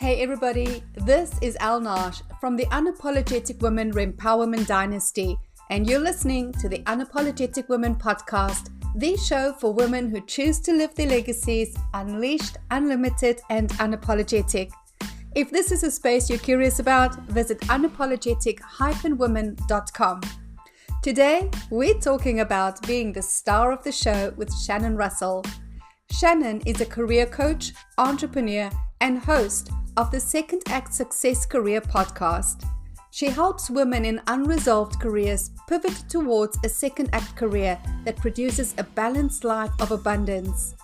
Hey everybody, this is Elle Nagy from the Unapologetic Women Empowerment Dynasty, and you're listening to the Unapologetic Women podcast, the show for women who choose to live their legacies unleashed, unlimited, and unapologetic. If this is a space you're curious about, visit unapologetic-women.com. Today, we're talking about being the star of the show with Shannon Russell. Shannon is a career coach, entrepreneur, and host of the Second Act Success Career podcast. She helps women in unresolved careers pivot towards a second act career that produces a balanced life of abundance.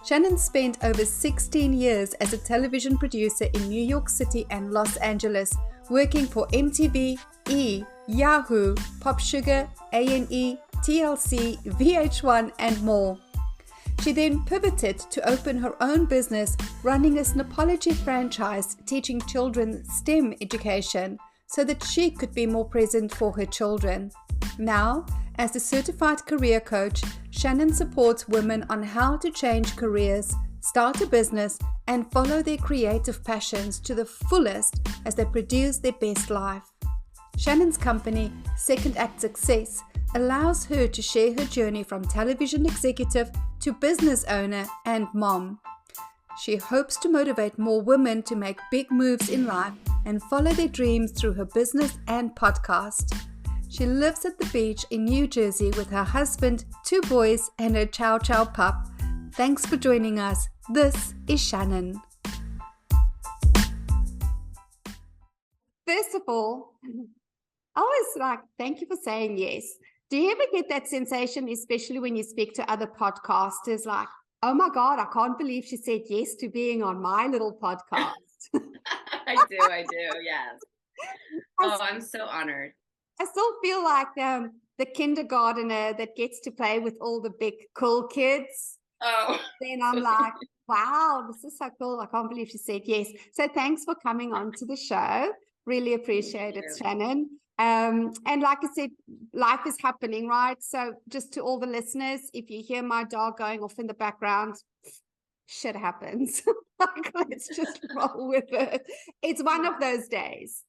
Shannon spent over 16 years as a television producer in New York City and Los Angeles, working for MTV, E!, Yahoo, Pop Sugar, A&E, TLC, VH1, and more. She then pivoted to open her own business, running a Unapologetic franchise teaching children STEM education so that she could be more present for her children. Now, as a certified career coach, Shannon supports women on how to change careers, start a business, and follow their creative passions to the fullest as they produce their best life. Shannon's company, Second Act Success, allows her to share her journey from television executive to business owner and mom. She hopes to motivate more women to make big moves in life and follow their dreams through her business and podcast. She lives at the beach in New Jersey with her husband, 2 boys, and her Chow Chow pup. Thanks for joining us. This is Shannon. First of all, I was thank you for saying yes. Do you ever get that sensation, especially when you speak to other podcasters, like, oh my God, I can't believe she said yes to being on my little podcast? I do, yes. I'm so honored. I still feel like the kindergartner that gets to play with all the big cool kids. Oh. Then I'm like, wow, this is so cool. I can't believe she said yes. So thanks for coming on to the show. Really appreciate it, Shannon. And like I said, life is happening, right? So just to all the listeners, if you hear my dog going off in the background, shit happens. Let's just roll with it. It's one of those days.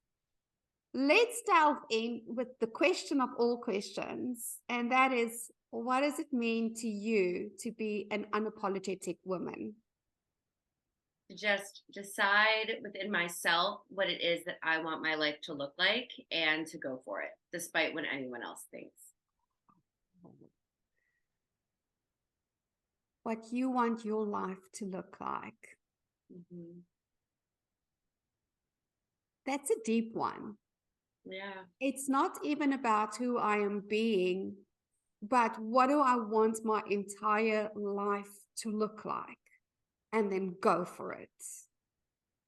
Let's delve in with the question of all questions, and that is, what does it mean to you to be an unapologetic woman? Just decide within myself what it is that I want my life to look like and to go for it, despite what anyone else thinks. What you want your life to look like. Mm-hmm. That's a deep one. Yeah. It's not even about who I am being, but what do I want my entire life to look like? And then go for it.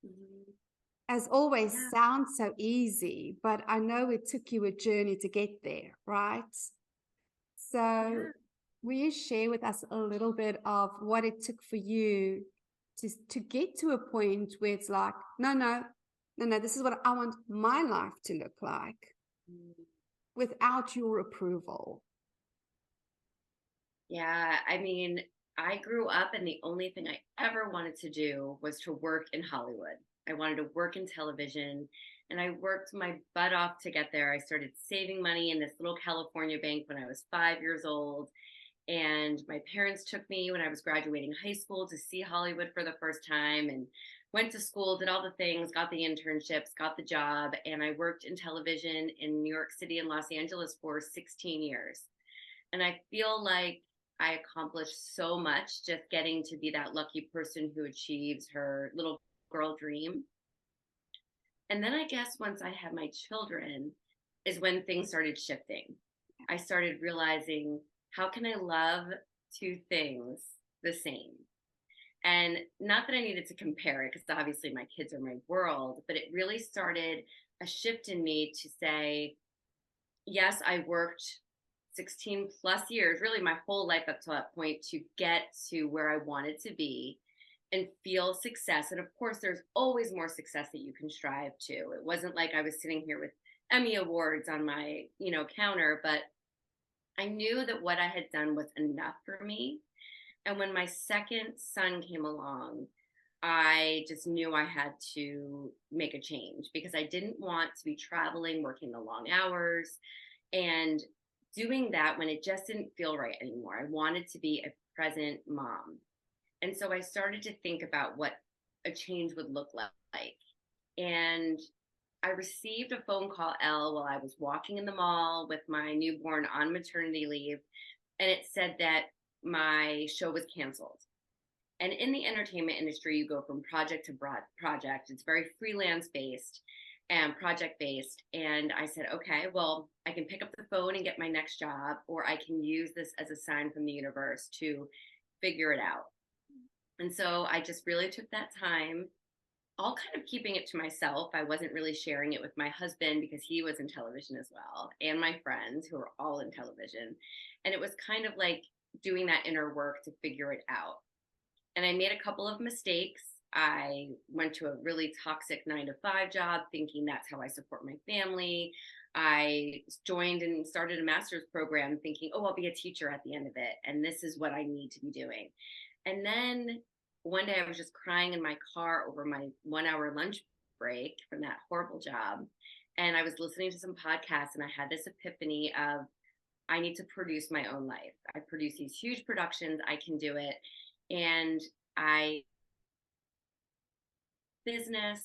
Mm-hmm. As always, sounds so easy, but I know it took you a journey to get there, right? So will you share with us a little bit of what it took for you to get to a point where it's like, no, this is what I want my life to look like without your approval? Yeah, I mean, I grew up and the only thing I ever wanted to do was to work in Hollywood. I wanted to work in television, and I worked my butt off to get there. I started saving money in this little California bank when I was 5 years old. And my parents took me when I was graduating high school to see Hollywood for the first time, and went to school, did all the things, got the internships, got the job. And I worked in television in New York City and Los Angeles for 16 years. And I feel like I accomplished so much just getting to be that lucky person who achieves her little girl dream. And then I guess once I had my children is when things started shifting. I started realizing, how can I love 2 things the same? And not that I needed to compare it, because obviously my kids are my world, but it really started a shift in me to say, yes, I worked 16 plus years, really my whole life up to that point, to get to where I wanted to be and feel success. And of course, there's always more success that you can strive to. It wasn't like I was sitting here with Emmy awards on my, counter, but I knew that what I had done was enough for me. And when my second son came along, I just knew I had to make a change because I didn't want to be traveling, working the long hours, and doing that when it just didn't feel right anymore. I wanted to be a present mom. And so I started to think about what a change would look like. And I received a phone call, Elle, while I was walking in the mall with my newborn on maternity leave. And it said that my show was canceled. And in the entertainment industry, you go from project to project. It's very freelance based and project based. And I said, okay, well, I can pick up the phone and get my next job, or I can use this as a sign from the universe to figure it out. And so I just really took that time, all kind of keeping it to myself. I wasn't really sharing it with my husband because he was in television as well, and my friends who were all in television. And it was kind of like doing that inner work to figure it out. And I made a couple of mistakes. I went to a really toxic 9 to 5 job thinking that's how I support my family. I joined and started a master's program thinking, oh, I'll be a teacher at the end of it. And this is what I need to be doing. And then one day I was just crying in my car over my 1 hour lunch break from that horrible job. And I was listening to some podcasts and I had this epiphany of, I need to produce my own life. I produce these huge productions. I can do it. And I business,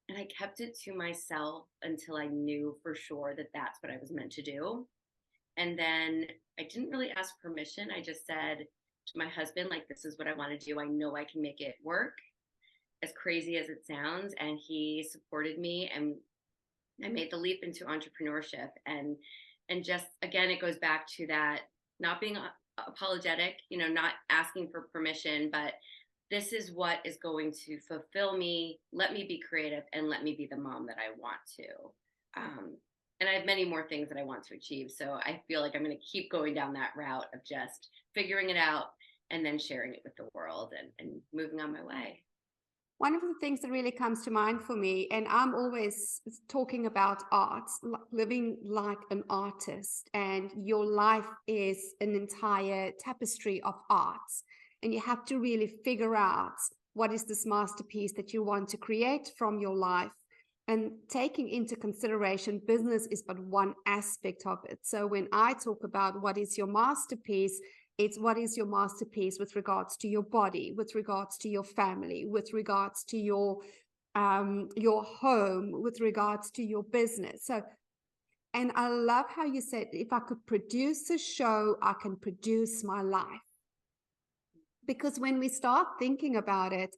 and I kept it to myself until I knew for sure that that's what I was meant to do. And then I didn't really ask permission. I just said to my husband, like, this is what I want to do. I know I can make it work, as crazy as it sounds. And he supported me, and I made the leap into entrepreneurship. And just, again, it goes back to that, not being apologetic, not asking for permission, but this is what is going to fulfill me. Let me be creative and let me be the mom that I want to. And I have many more things that I want to achieve. So I feel like I'm going to keep going down that route of just figuring it out and then sharing it with the world and moving on my way. One of the things that really comes to mind for me, and I'm always talking about art, living like an artist, and your life is an entire tapestry of arts. And you have to really figure out what is this masterpiece that you want to create from your life. And taking into consideration, business is but one aspect of it. So when I talk about what is your masterpiece, it's what is your masterpiece with regards to your body, with regards to your family, with regards to your home, with regards to your business. So, and I love how you said, if I could produce a show, I can produce my life. Because when we start thinking about it,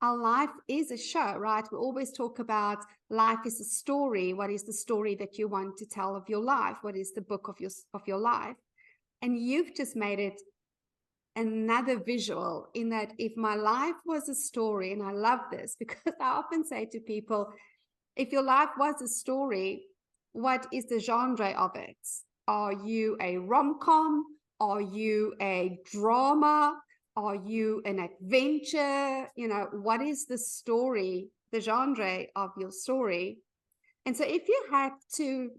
our life is a show, right? We always talk about life is a story. What is the story that you want to tell of your life? What is the book of your life? And you've just made it another visual in that if my life was a story, and I love this because I often say to people, if your life was a story, what is the genre of it? Are you a rom-com? Are you a drama? Are you an adventure? What is the story, the genre of your story? And so if you had to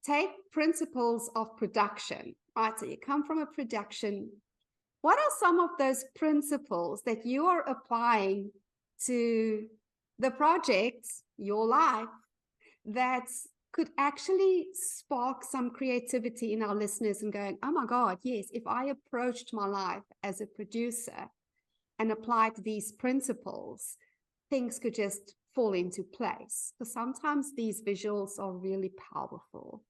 take principles of production, right? So you come from a production. What are some of those principles that you are applying to the project, your life, that could actually spark some creativity in our listeners and going, oh my God, yes, if I approached my life as a producer and applied these principles, things could just fall into place. So sometimes these visuals are really powerful.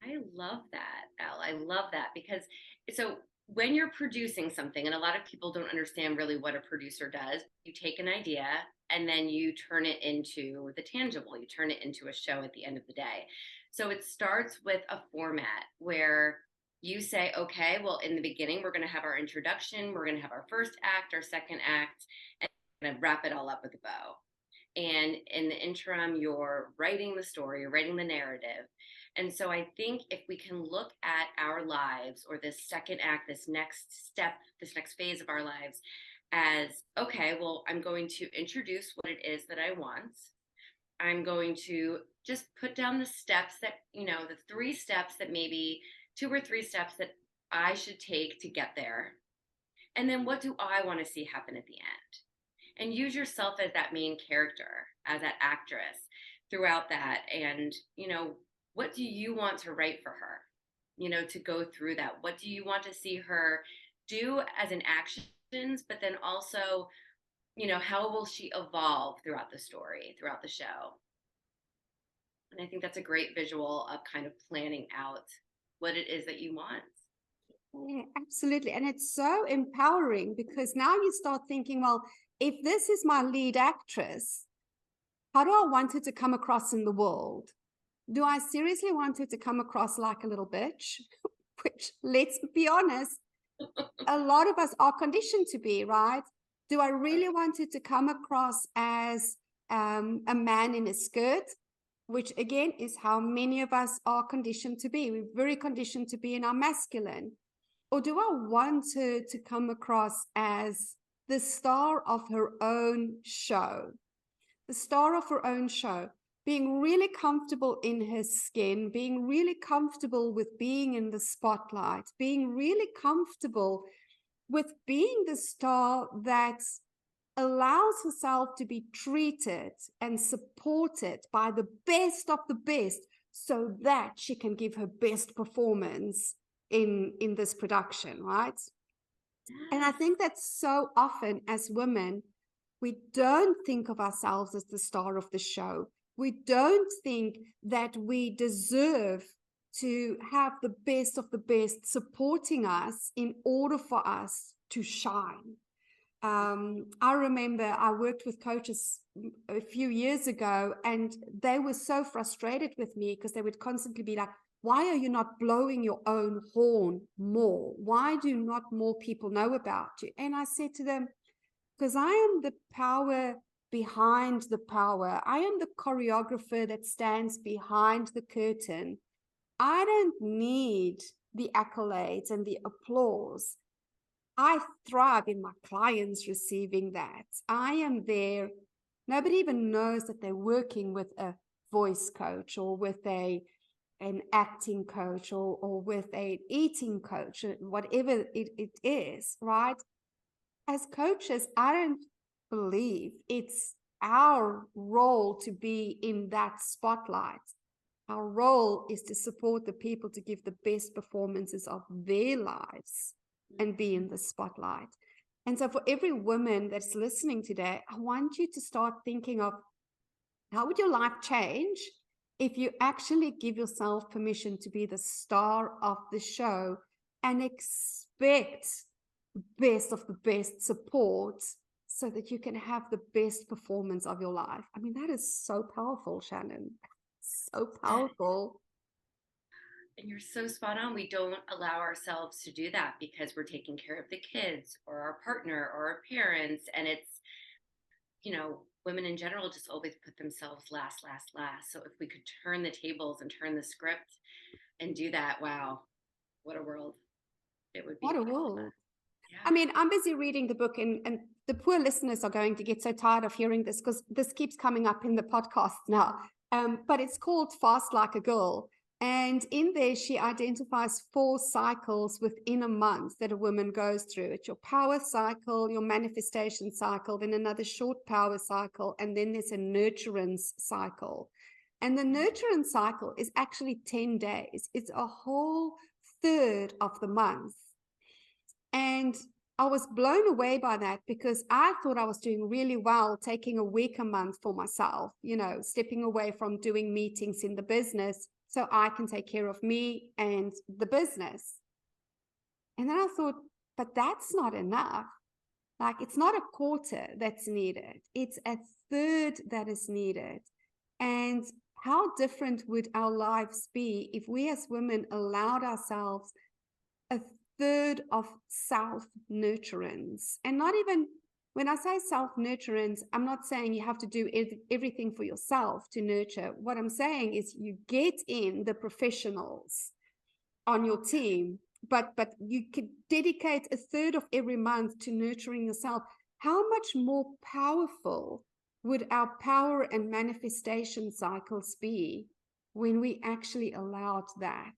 I love that, Elle. I love that because so when you're producing something, and a lot of people don't understand really what a producer does, you take an idea and then you turn it into the tangible, you turn it into a show at the end of the day. So it starts with a format where you say, okay, well, in the beginning, we're going to have our introduction, we're going to have our first act, our second act, and we're going to wrap it all up with a bow. And in the interim, you're writing the story, you're writing the narrative. And so I think if we can look at our lives or this second act, this next step, this next phase of our lives as, okay, well, I'm going to introduce what it is that I want. I'm going to just put down the steps that, the 3 steps that maybe 2 or 3 steps that I should take to get there. And then what do I want to see happen at the end? and use yourself as that main character, as that actress throughout that. And, what do you want to write for her? To go through that. What do you want to see her do as an actions, but then also, how will she evolve throughout the story, throughout the show? And I think that's a great visual of kind of planning out what it is that you want. Yeah, absolutely. And it's so empowering because now you start thinking, well, if this is my lead actress, how do I want it to come across in the world? Do I seriously want it to come across like a little bitch? Which, let's be honest, a lot of us are conditioned to be, right? Do I really want it to come across as a man in a skirt? Which again is how many of us are conditioned to be. We're very conditioned to be in our masculine. Or do I want her to come across as the star of her own show? The star of her own show, being really comfortable in her skin, being really comfortable with being in the spotlight, being really comfortable with being the star that allows herself to be treated and supported by the best of the best so that she can give her best performance in this production, right? And I think that so often as women, we don't think of ourselves as the star of the show. We don't think that we deserve to have the best of the best supporting us in order for us to shine. I remember I worked with coaches a few years ago, and they were so frustrated with me because they would constantly be like, why are you not blowing your own horn more? Why do not more people know about you? And I said to them, because I am the power behind the power. I am the choreographer that stands behind the curtain. I don't need the accolades and the applause. I thrive in my clients receiving that. I am there. Nobody even knows that they're working with a voice coach or with an acting coach or with an eating coach, whatever it is, right? As coaches, I don't believe it's our role to be in that spotlight. Our role is to support the people to give the best performances of their lives and be in the spotlight. And so for every woman that's listening today, I want you to start thinking of how would your life change if you actually give yourself permission to be the star of the show and expect the best of the best support so that you can have the best performance of your life. I mean, that is so powerful, Shannon. So powerful. And you're so spot on. We don't allow ourselves to do that because we're taking care of the kids or our partner or our parents. And it's, women in general just always put themselves last, last, last. So if we could turn the tables and turn the script and do that, wow, what a world it would be. What a world. Yeah. I mean, I'm busy reading the book, and the poor listeners are going to get so tired of hearing this because this keeps coming up in the podcast now. But it's called Fast Like a Girl. And in there, she identifies 4 cycles within a month that a woman goes through. It's your power cycle, your manifestation cycle, then another short power cycle, and then there's a nurturance cycle. And the nurturance cycle is actually 10 days. It's a whole third of the month. And I was blown away by that because I thought I was doing really well taking a week a month for myself, stepping away from doing meetings in the business so I can take care of me and the business. And then I thought, but that's not enough. Like, it's not a quarter that's needed. It's a third that is needed. And how different would our lives be if we as women allowed ourselves a third of self-nurturance? And not even, when I say self-nurturance, I'm not saying you have to do everything for yourself to nurture. What I'm saying is you get in the professionals on your team, but you could dedicate a third of every month to nurturing yourself. How much more powerful would our power and manifestation cycles be when we actually allowed that?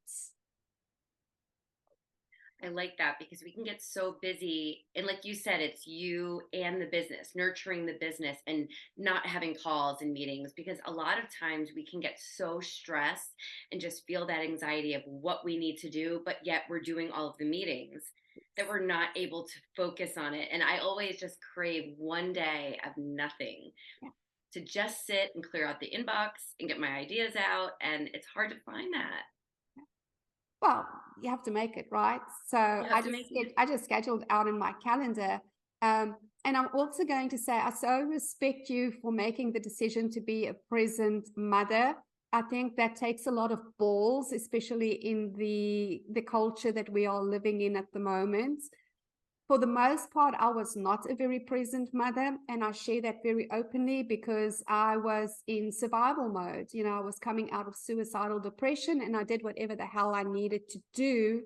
I like that because we can get so busy. And like you said, it's you and the business, nurturing the business and not having calls and meetings. Because a lot of times we can get so stressed and just feel that anxiety of what we need to do, but yet we're doing all of the meetings that we're not able to focus on it. And I always just crave one day of nothing Yeah. to just sit and clear out the inbox and get my ideas out. And it's hard to find that. Well, you have to make it, right? So You have to make it. I just scheduled out in my calendar. And I'm also going to say, I so respect you for making the decision to be a present mother. I think that takes a lot of balls, especially in the culture that we are living in at the moment. For the most part, I was not a very present mother, and I share that very openly because I was in survival mode. You know, I was coming out of suicidal depression, and I did whatever the hell I needed to do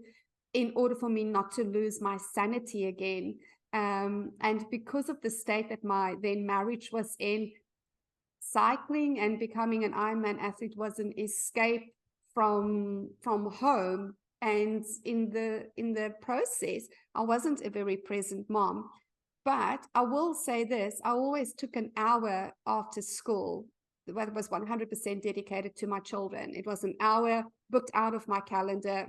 in order for me not to lose my sanity again. And because of the state that my then marriage was in, cycling and becoming an Ironman athlete was an escape from home. And in the process, I wasn't a very present mom. But I will say this, I always took an hour after school that was 100% dedicated to my children. It was an hour booked out of my calendar.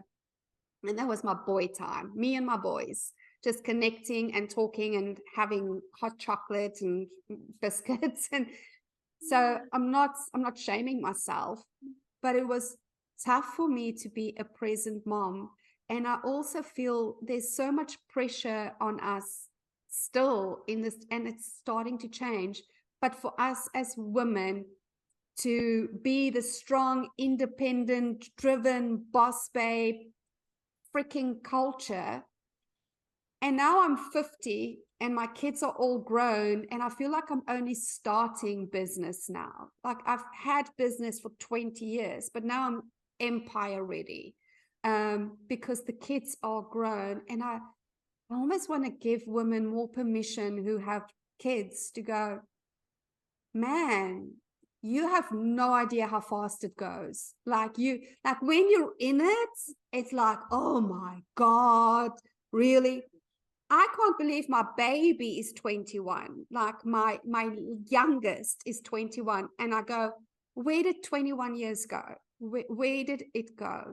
And that was my boy time, me and my boys, just connecting and talking and having hot chocolate and biscuits. And so I'm not shaming myself, but it was tough for me to be a present mom. And I also feel there's so much pressure on us still in this, and it's starting to change. But for us as women to be the strong, independent, driven boss babe, freaking culture. And now I'm 50 and my kids are all grown, and I feel like I'm only starting business now. Like I've had business for 20 years, but now I'm empire ready, because the kids are grown. And I almost want to give women more permission who have kids to go, man, you have no idea how fast it goes. Like when you're in it, it's like, oh my God, really? I can't believe my baby is 21. Like my youngest is 21. And I go, where did 21 years go? Where did it go?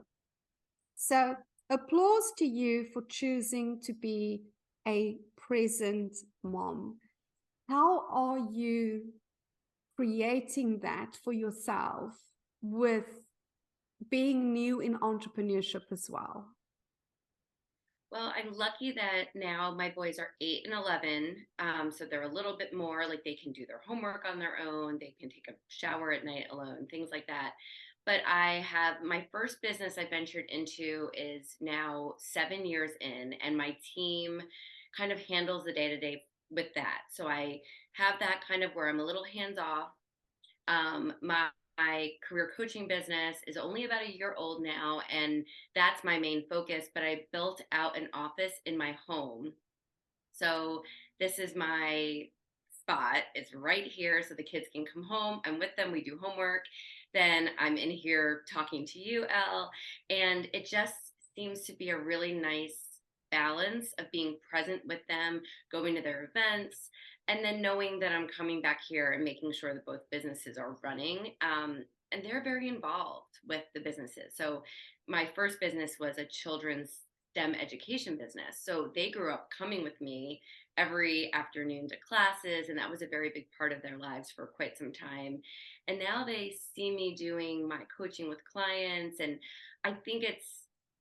So applause to you for choosing to be a present mom. How are you creating that for yourself with being new in entrepreneurship as well? Well, I'm lucky that now my boys are 8 and 11. So they're a little bit more like they can do their homework on their own. They can take a shower at night alone, things like that. But I have my first business I ventured into is now 7 years in, and my team kind of handles the day to day with that. So I have that kind of where I'm a little hands off. My career coaching business is only about a year old now, and that's my main focus. But I built out an office in my home. So this is my spot. It's right here. So the kids can come home. I'm with them. We do homework. Then I'm in here talking to you, Elle. And it just seems to be a really nice balance of being present with them, going to their events, and then knowing that I'm coming back here and making sure that both businesses are running. And they're very involved with the businesses. So my first business was a children's STEM education business. So they grew up coming with me every afternoon to classes, and that was a very big part of their lives for quite some time. And now they see me doing my coaching with clients, and I think it's,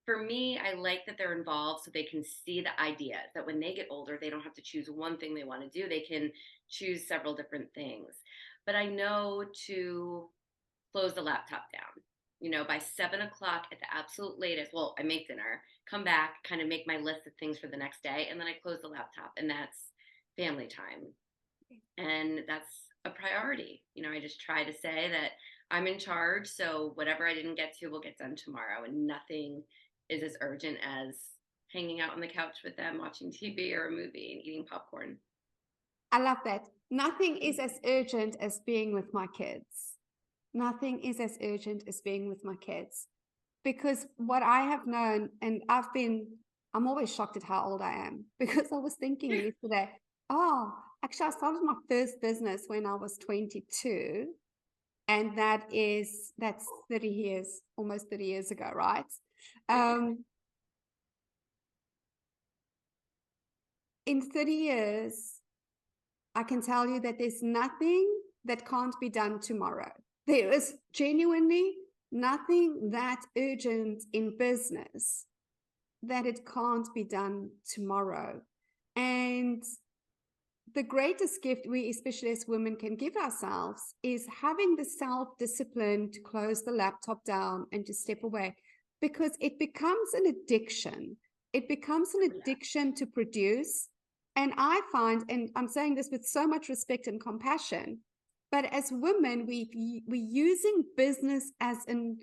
for me, I like that they're involved so they can see the ideas, that when they get older, they don't have to choose one thing they want to do. They can choose several different things. But I know to close the laptop down, by 7 o'clock at the absolute latest. Well, I make dinner, come back, kind of make my list of things for the next day, and then I close the laptop, and that's family time. And that's a priority. I just try to say that I'm in charge. So whatever I didn't get to will get done tomorrow, and nothing is as urgent as hanging out on the couch with them, watching TV or a movie and eating popcorn. I love that. Nothing is as urgent as being with my kids. Nothing is as urgent as being with my kids. Because what I have known, and I've been I'm always shocked at how old I am, because I was thinking yesterday, oh, actually, I started my first business when I was 22. And that's 30 years, almost 30 years ago, right? In 30 years, I can tell you that there's nothing that can't be done tomorrow. There is genuinely nothing that urgent in business that it can't be done tomorrow. And the greatest gift we, especially as women, can give ourselves is having the self-discipline to close the laptop down and to step away, because it becomes an addiction. It becomes an addiction to produce. And I find, and I'm saying this with so much respect and compassion, but as women, we're using business as an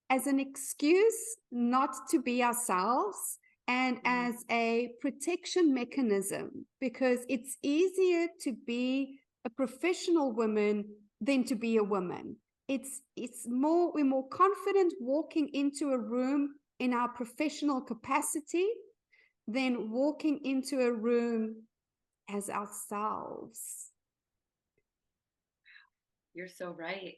excuse not to be ourselves, and as a protection mechanism, because it's easier to be a professional woman than to be a woman. We're more confident walking into a room in our professional capacity than walking into a room as ourselves. You're so right.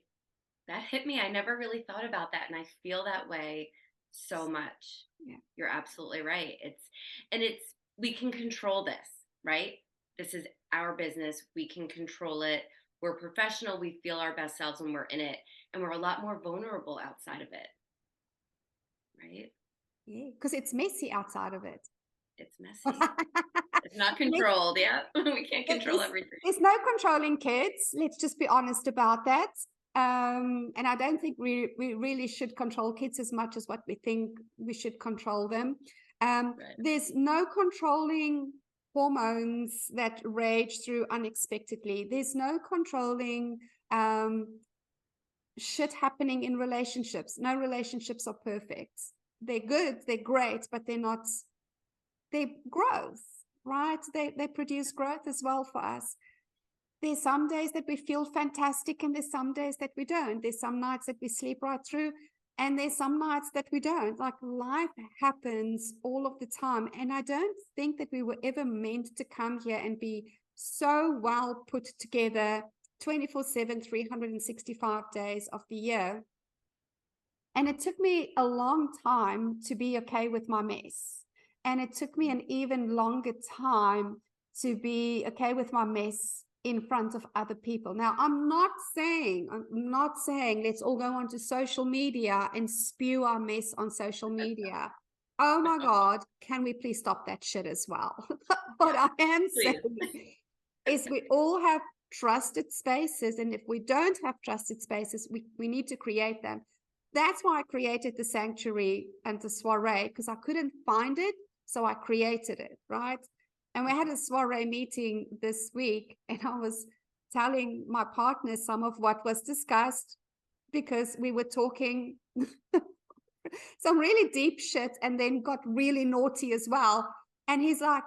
That hit me. I never really thought about that, and I feel that way so much. Yeah. You're absolutely right. We can control this, right? This is our business. We can control it. We're professional. We feel our best selves when we're in it, and we're a lot more vulnerable outside of it, right? Yeah, because it's messy outside of it. It's messy. It's not controlled. Yeah, we can't control everything. There's no controlling kids. Let's just be honest about that. And I don't think we really should control kids as much as what we think we should control them. Right. There's no controlling hormones that rage through unexpectedly. There's no controlling shit happening in relationships. No relationships are perfect. They're good, they're great, but they're growth, right? They produce growth as well for us. There's some days that we feel fantastic, and there's some days that we don't. There's some nights that we sleep right through, and there's some nights that we don't. Like, life happens all of the time. And I don't think that we were ever meant to come here and be so well put together 24/7, 365 days of the year. And it took me a long time to be okay with my mess. And it took me an even longer time to be okay with my mess in front of other people. Now, I'm not saying let's all go onto social media and spew our mess on social media. Oh my God, can we please stop that shit as well? What I am saying is we all have trusted spaces. And if we don't have trusted spaces, we need to create them. That's why I created the sanctuary and the soiree, because I couldn't find it. So I created it, right? And we had a soiree meeting this week, and I was telling my partner some of what was discussed, because we were talking some really deep shit and then got really naughty as well. And he's like,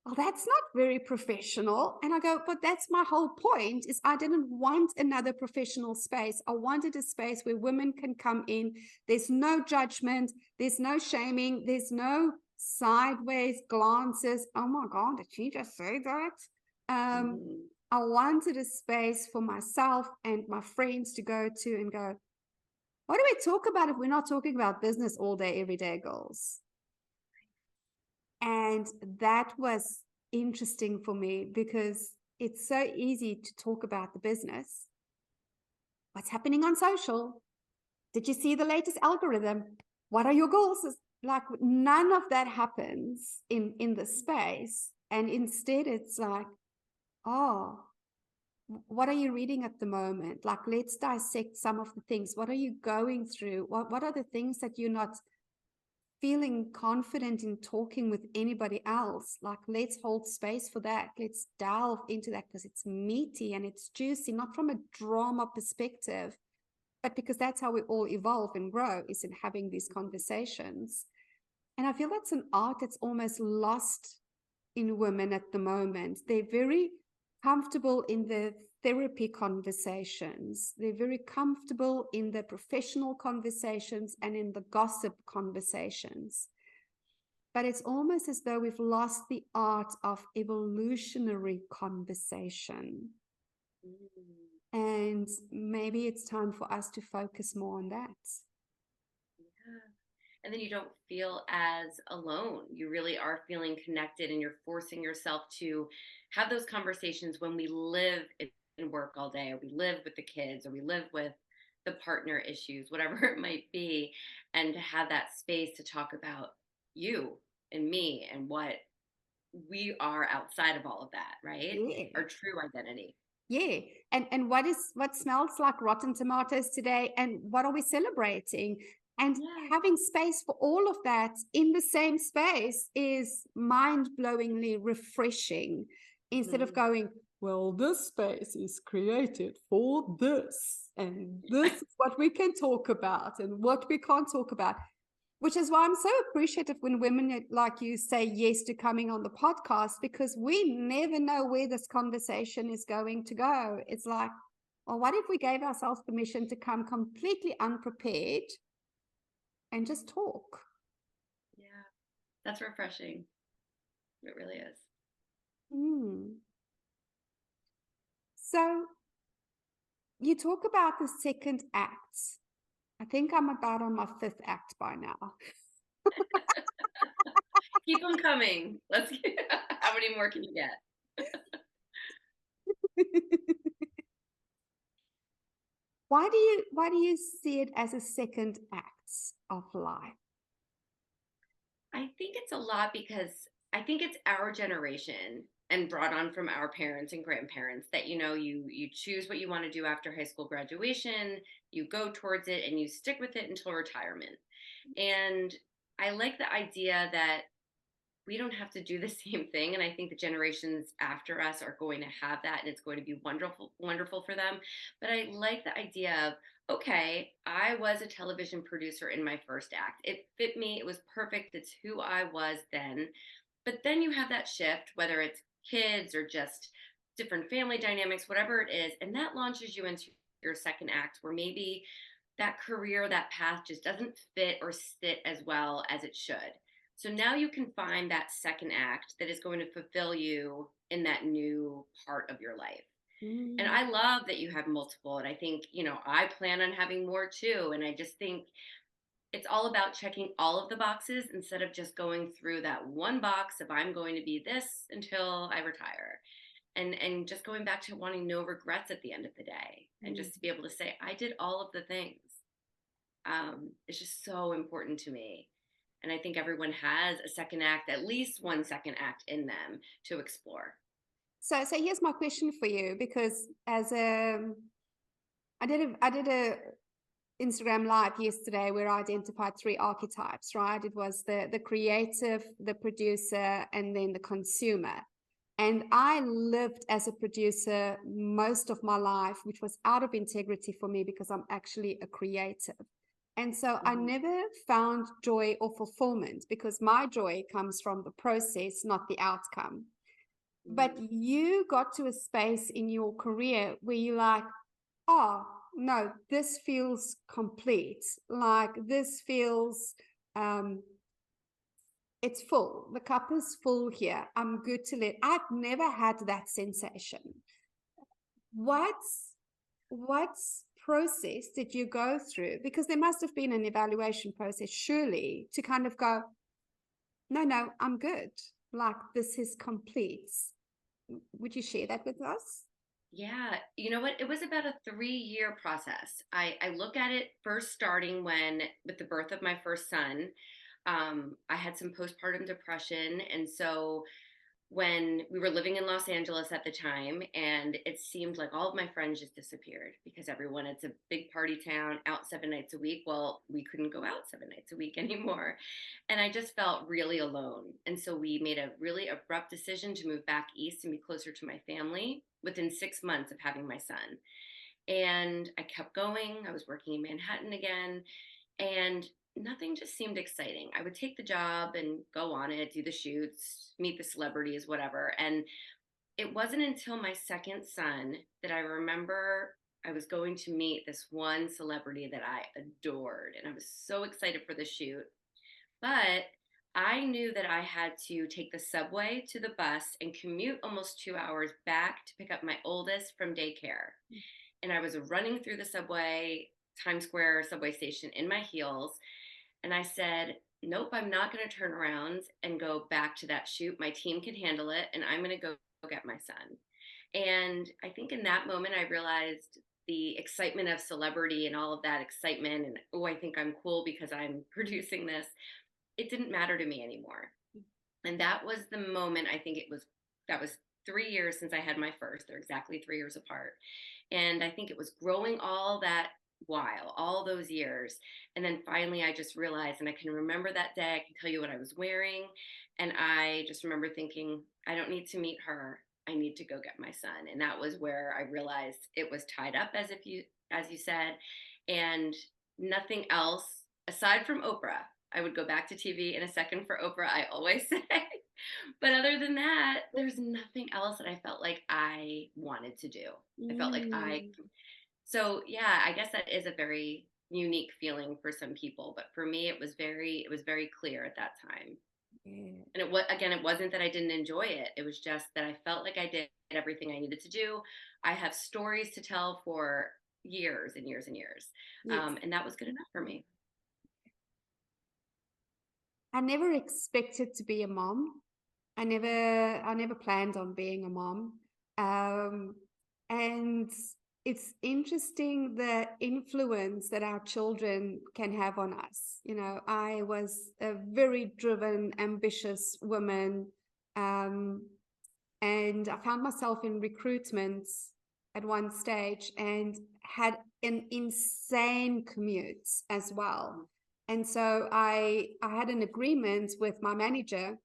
well, that's not very professional. And I go, but that's my whole point, is I didn't want another professional space. I wanted a space where women can come in. There's no judgment. There's no shaming. There's no sideways glances. Oh my God, did she just say that? I wanted a space for myself and my friends to go to and go, what do we talk about if we're not talking about business all day, every day, girls? And that was interesting for me, because it's so easy to talk about the business. What's happening on social? Did you see the latest algorithm? What are your goals? Like, none of that happens in the space. And instead it's like, oh, what are you reading at the moment? Like, let's dissect some of the things. What are you going through? What are the things that you're not feeling confident in talking with anybody else? Like, let's hold space for that. Let's delve into that, because it's meaty and it's juicy, not from a drama perspective, but because that's how we all evolve and grow, is in having these conversations. And I feel that's an art that's almost lost in women at the moment. They're very comfortable in the therapy conversations. They're very comfortable in the professional conversations and in the gossip conversations. but it's almost as though we've lost the art of evolutionary conversation. And maybe it's time for us to focus more on that. Yeah. And then you don't feel as alone. You really are feeling connected, and you're forcing yourself to have those conversations when we live in work all day, or we live with the kids, or we live with the partner issues, whatever it might be, and to have that space to talk about you and me and what we are outside of all of that, right? Yeah. Our true identity. Yeah. And what smells like rotten tomatoes today, and what are we celebrating? And Yeah. having space for all of that in the same space is mind-blowingly refreshing, instead of Mhm. going, well, this space is created for this, and this is what we can talk about and what we can't talk about. Which is why I'm so appreciative when women like you say yes to coming on the podcast, because we never know where this conversation is going to go. It's like, well, what if we gave ourselves permission to come completely unprepared and just talk? Yeah. That's refreshing. It really is. Mm. So you talk about the second act. I think I'm about on my fifth act by now. Keep them coming. Let's get, how many more can you get? Why do you see it as a second act of life? I think it's a lot because I think it's our generation and brought on from our parents and grandparents that you choose what you want to do after high school graduation, you go towards it and you stick with it until retirement. And I like the idea that we don't have to do the same thing, and I think the generations after us are going to have that, and it's going to be wonderful for them. But I like the idea of, okay, I was a television producer in my first act, it fit me, it was perfect, it's who I was then. But then you have that shift, whether it's kids or just different family dynamics, whatever it is, and that launches you into your second act, where maybe that career, that path just doesn't fit or sit as well as it should. So now you can find that second act that is going to fulfill you in that new part of your life. And Mm. I love that you have multiple. And I think, I plan on having more too. And I just think it's all about checking all of the boxes instead of just going through that one box of I'm going to be this until I retire. And just going back to wanting no regrets at the end of the day, and Mm. just to be able to say, I did all of the things. It's just so important to me. And I think everyone has a second act, at least one second act in them to explore. So here's my question for you, because I did a Instagram live yesterday where I identified three archetypes, right? It was the creative, the producer, and then the consumer. And I lived as a producer most of my life, which was out of integrity for me because I'm actually a creative. And so I Mm-hmm. never found joy or fulfillment, because my joy comes from the process, not the outcome. But Mm-hmm. you got to a space in your career where you're like, oh, no, this feels complete. Like this feels, um, it's full. The cup is full here. I'm good to let. I've never had that sensation. What's process did you go through? Because there must have been an evaluation process, surely, to kind of go, no, I'm good. Like this is complete. Would you share that with us? Yeah, you know what? It was about a 3-year process. I look at it first starting when, with the birth of my first son, I had some postpartum depression. And so when we were living in Los Angeles at the time, and it seemed like all of my friends just disappeared because everyone, it's a big party town, out 7 nights a week. Well, we couldn't go out 7 nights a week anymore. And I just felt really alone. And so we made a really abrupt decision to move back east and be closer to my family within 6 months of having my son. And I kept going. I was working in Manhattan again, and nothing just seemed exciting. I would take the job and go on it, do the shoots, meet the celebrities, whatever. And it wasn't until my second son that I remember I was going to meet this one celebrity that I adored. And I was so excited for the shoot. But I knew that I had to take the subway to the bus and commute almost 2 hours back to pick up my oldest from daycare. And I was running through the subway, Times Square subway station in my heels. And I said, nope, I'm not going to turn around and go back to that shoot. My team can handle it. And I'm going to go get my son. And I think in that moment, I realized the excitement of celebrity and all of that excitement. And, oh, I think I'm cool because I'm producing this. It didn't matter to me anymore. And that was the moment. I think that was 3 years since I had my first. They're exactly 3 years apart. And I think it was growing all that while, all those years. And then finally, I just realized, and I can remember that day, I can tell you what I was wearing. And I just remember thinking, I don't need to meet her. I need to go get my son. And that was where I realized it was tied up, as you said, and nothing else aside from Oprah. I would go back to TV in a second for Oprah, I always say. But other than that, there's nothing else that I felt like I wanted to do. I felt like so yeah, I guess that is a very unique feeling for some people, but for me it was very clear at that time. Yeah. And it was, again, it wasn't that I didn't enjoy it. It was just that I felt like I did everything I needed to do. I have stories to tell for years and years and years. Yes. And that was good enough for me. I never expected to be a mom. I never planned on being a mom. And it's interesting the influence that our children can have on us. You know, I was a very driven, ambitious woman. And I found myself in recruitment at one stage and had an insane commute as well. And so I had an agreement with my manager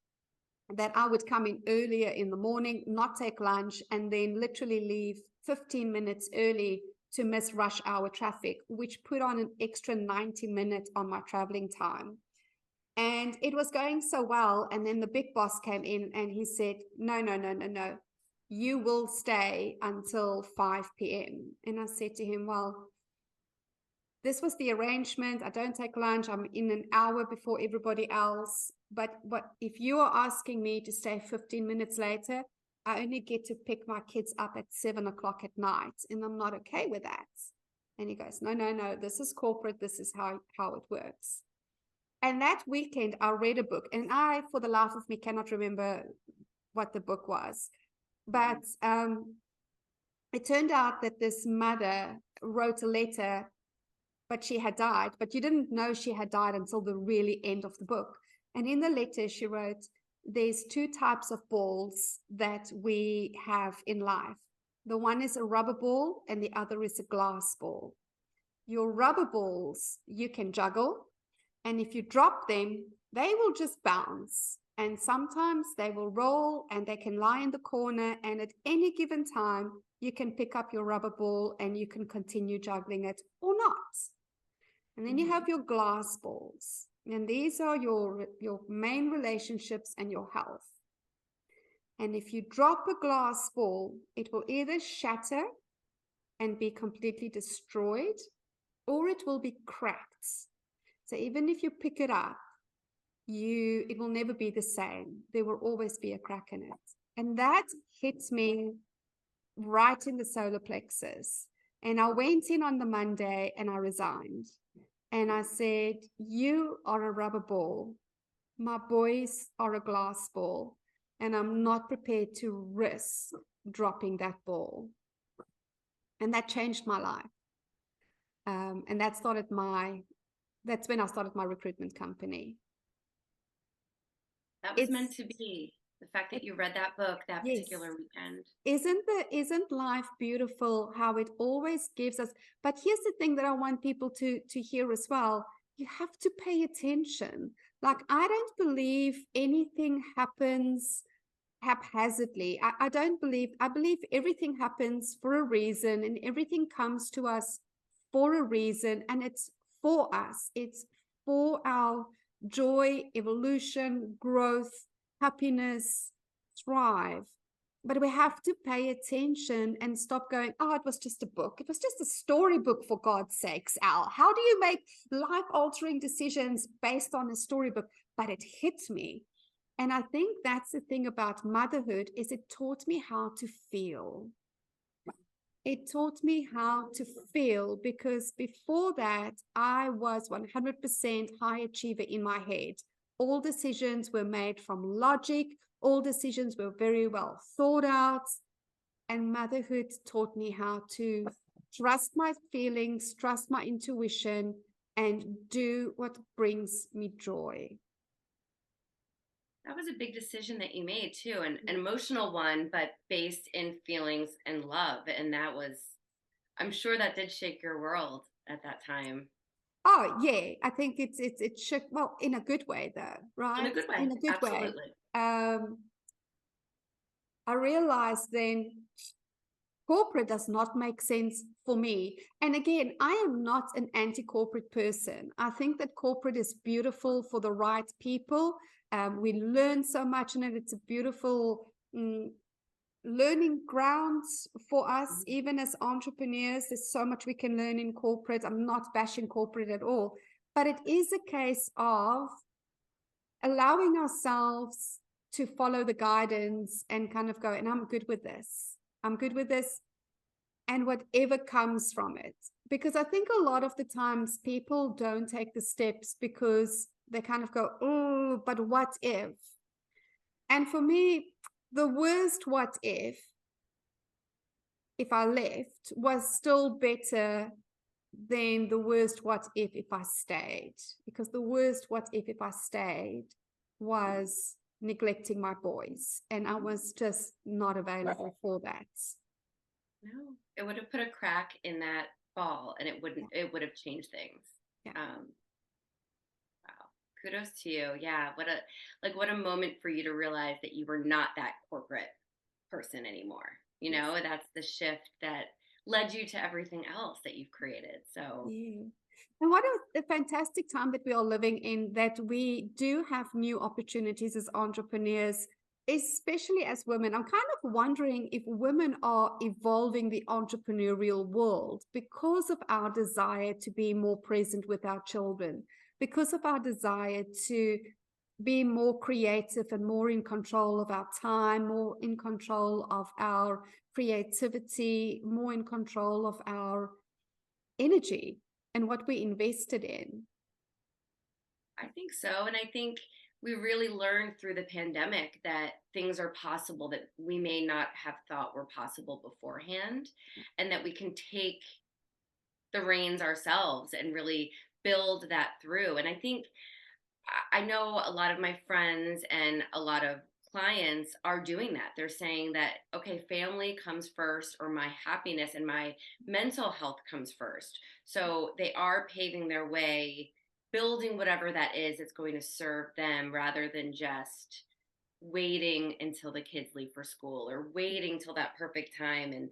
that I would come in earlier in the morning, not take lunch, and then literally leave 15 minutes early to miss rush hour traffic, which put on an extra 90 minutes on my traveling time. And it was going so well. And then the big boss came in and he said, no, no, no, no, no. You will stay until 5 p.m. And I said to him, well, this was the arrangement. I don't take lunch. I'm in an hour before everybody else. But if you are asking me to stay 15 minutes later, I only get to pick my kids up at 7 o'clock at night, and I'm not okay with that. And he goes, no, no, no, this is corporate. This is how it works. And that weekend, I read a book, and I, for the life of me, cannot remember what the book was. But it turned out that this mother wrote a letter, but she had died, but you didn't know she had died until the really end of the book. And in the letter, she wrote, there's two types of balls that we have in life. The one is a rubber ball and the other is a glass ball. Your rubber balls, you can juggle. And if you drop them, they will just bounce. And sometimes they will roll and they can lie in the corner. And at any given time, you can pick up your rubber ball and you can continue juggling it or not. And then you have your glass balls. And these are your main relationships and your health. And if you drop a glass ball, it will either shatter and be completely destroyed, or it will be cracked. So even if you pick it up, it will never be the same. There will always be a crack in it. And that hits me right in the solar plexus. And I went in on the Monday and I resigned. And I said, you are a rubber ball. My boys are a glass ball. And I'm not prepared to risk dropping that ball. And that changed my life. And that's when I started my recruitment company. That was meant to be. The fact that you read that book that particular weekend. Isn't life beautiful how it always gives us? But here's the thing that I want people to hear as well. You have to pay attention. Like, I don't believe anything happens haphazardly. I believe everything happens for a reason, and everything comes to us for a reason, and it's for us. It's for our joy, evolution, growth, happiness, thrive. But we have to pay attention and stop going, oh, it was just a book. It was just a storybook, for God's sakes, Elle. How do you make life-altering decisions based on a storybook? but it hit me. And I think that's the thing about motherhood is it taught me how to feel. It taught me how to feel because before that, I was 100% high achiever in my head. All decisions were made from logic. All decisions were very well thought out. And motherhood taught me how to trust my feelings, trust my intuition, and do what brings me joy. That was a big decision that you made too, an emotional one, but based in feelings and love. And that was, I'm sure that did shake your world at that time. Oh yeah, I think it shook, well, in a good way though, In a right? good way. In a good way. Absolutely. Um, I realized then corporate does not make sense for me. And again, I am not an anti-corporate person. I think that corporate is beautiful for the right people. We learn so much in it. It's a beautiful learning grounds for us, even as entrepreneurs. There's so much we can learn in corporate. I'm not bashing corporate at all, but it is a case of allowing ourselves to follow the guidance and kind of go, and I'm good with this. I'm good with this. And whatever comes from it. Because I think a lot of the times people don't take the steps because they kind of go, oh, but what if? And for me, the worst what if I left, was still better than the worst what if I stayed. Because the worst what if I stayed was neglecting my boys. And I was just not available for that. No, it would have put a crack in that ball and it would have changed things. Yeah. Wow. Kudos to you. Yeah. What a moment for you to realize that you were not that corporate person anymore. You know, that's the shift that led you to everything else that you've created. So Yeah. And what a fantastic time that we are living in, that we do have new opportunities as entrepreneurs, especially as women. I'm kind of wondering if women are evolving the entrepreneurial world because of our desire to be more present with our children, because of our desire to be more creative and more in control of our time, more in control of our creativity, more in control of our energy and what we invested in. I think so. And I think we really learned through the pandemic that things are possible that we may not have thought were possible beforehand, and that we can take the reins ourselves and really build that through. And I think I know a lot of my friends and a lot of clients are doing that. They're saying that, okay, family comes first, or my happiness and my mental health comes first. So they are paving their way, building whatever that is that's going to serve them, rather than just waiting until the kids leave for school or waiting till that perfect time. And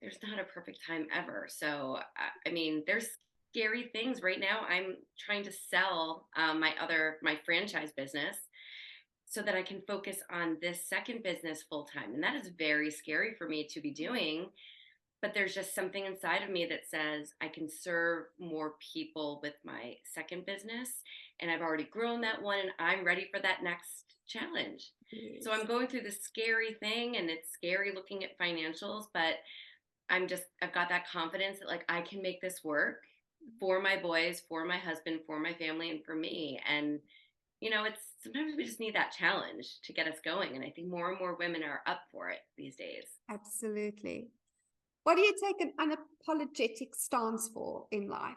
there's not a perfect time ever. So, I mean, there's scary things right now. I'm trying to sell my franchise business so that I can focus on this second business full time. And that is very scary for me to be doing. But there's just something inside of me that says I can serve more people with my second business. And I've already grown that one, and I'm ready for that next challenge. Yes. So I'm going through this scary thing, and it's scary looking at financials, but I've got that confidence that, like, I can make this work for my boys, for my husband, for my family, and for me. And, you know, it's sometimes we just need that challenge to get us going. And I think more and more women are up for it these days. Absolutely. What do you take an unapologetic stance for in life?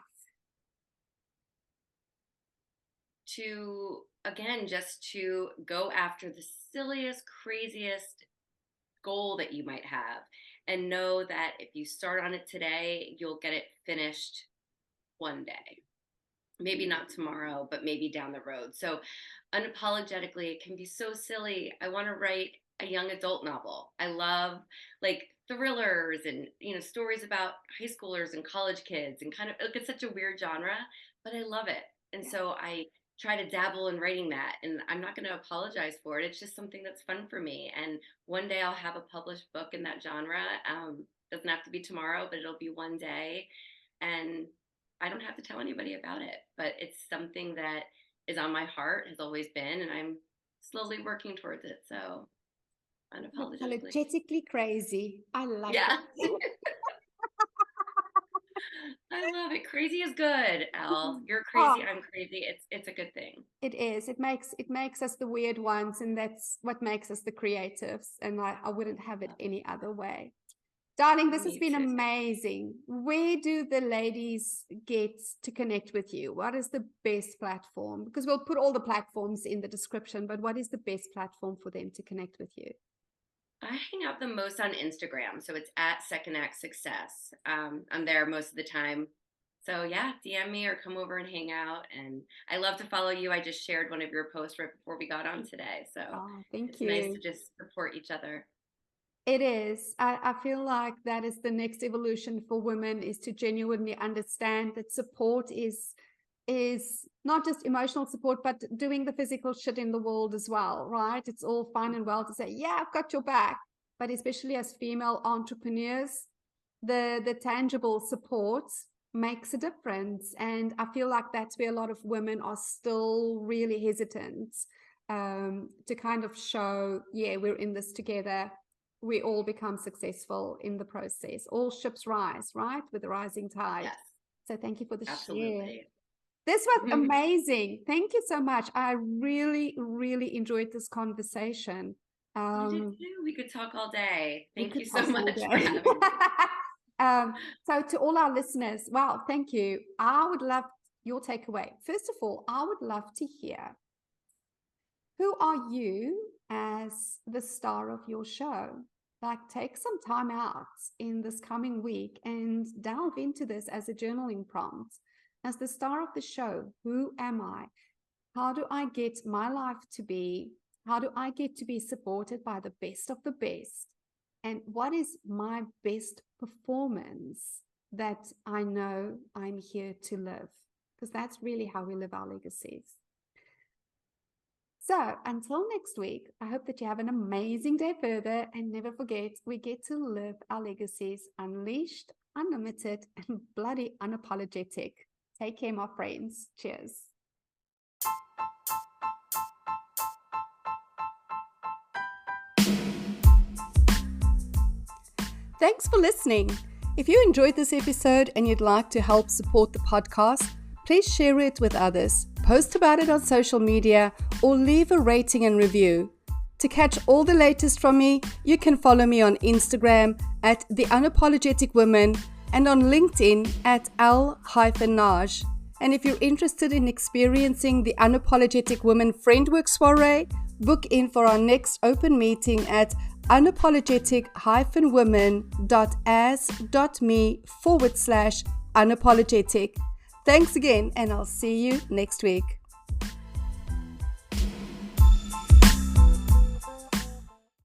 To, again, just to go after the silliest, craziest goal that you might have, and know that if you start on it today, you'll get it finished one day. Maybe not tomorrow, but maybe down the road. So unapologetically, it can be so silly. I want to write a young adult novel. I love, like, thrillers and, you know, stories about high schoolers and college kids, and kind of, like, it's such a weird genre, but I love it. And so I try to dabble in writing that, and I'm not going to apologize for it. It's just something that's fun for me. And one day I'll have a published book in that genre. Doesn't have to be tomorrow, but it'll be one day. And I don't have to tell anybody about it, but it's something that is on my heart, has always been, and I'm slowly working towards it. So unapologetically. Unapologetically crazy. I love Yeah. it. I love it. Crazy is good, Elle. You're Oh, crazy. I'm crazy. It's a good thing. it is. It makes us the weird ones, and that's what makes us the creatives. And I wouldn't have it any other way. Darling, this has Me been too. amazing. Where do the ladies get to connect with you? What is the best platform? Because we'll put all the platforms in the description, but what is the best platform for them to connect with you? I hang out the most on Instagram, so it's at Second Act Success. I'm there most of the time. So yeah, DM me or come over and hang out. And I love to follow you. I just shared one of your posts right before we got on today. So Oh, thank it's nice you. to just support each other. It is. I feel like that is the next evolution for women, is to genuinely understand that support is not just emotional support, but doing the physical shit in the world as well, right? It's all fine and well to say, yeah, I've got your back. But especially as female entrepreneurs, the tangible support makes a difference. And I feel like that's where a lot of women are still really hesitant to kind of show, yeah, we're in this together. We all become successful in the process. All ships rise, right? With the rising tide. Yes, So thank you for the share. absolutely. This was amazing. Thank you so much. I really, really enjoyed this conversation. I did too. We could talk all day. We Thank could you so talk all much for day. having me. So to all our listeners, wow, thank you. I would love your takeaway. First of all, I would love to hear, who are you as the star of your show? Like, take some time out in this coming week and delve into this as a journaling prompt. As the star of the show, who am I? How do I get my life to be? How do I get to be supported by the best of the best? And what is my best performance that I know I'm here to live? Because that's really how we live our legacies. So until next week, I hope that you have an amazing day further, and never forget, we get to live our legacies unleashed, unlimited, and bloody unapologetic. Take care, my friends. Cheers. Thanks for listening. If you enjoyed this episode and you'd like to help support the podcast, please share it with others, post about it on social media, or leave a rating and review. To catch all the latest from me, you can follow me on Instagram at The Unapologetic Woman and on LinkedIn at Elle Nagy. And if you're interested in experiencing the Unapologetic Woman Friendwork Soiree, book in for our next open meeting at unapologetic-women.as.me/unapologetic. Thanks again, and I'll see you next week.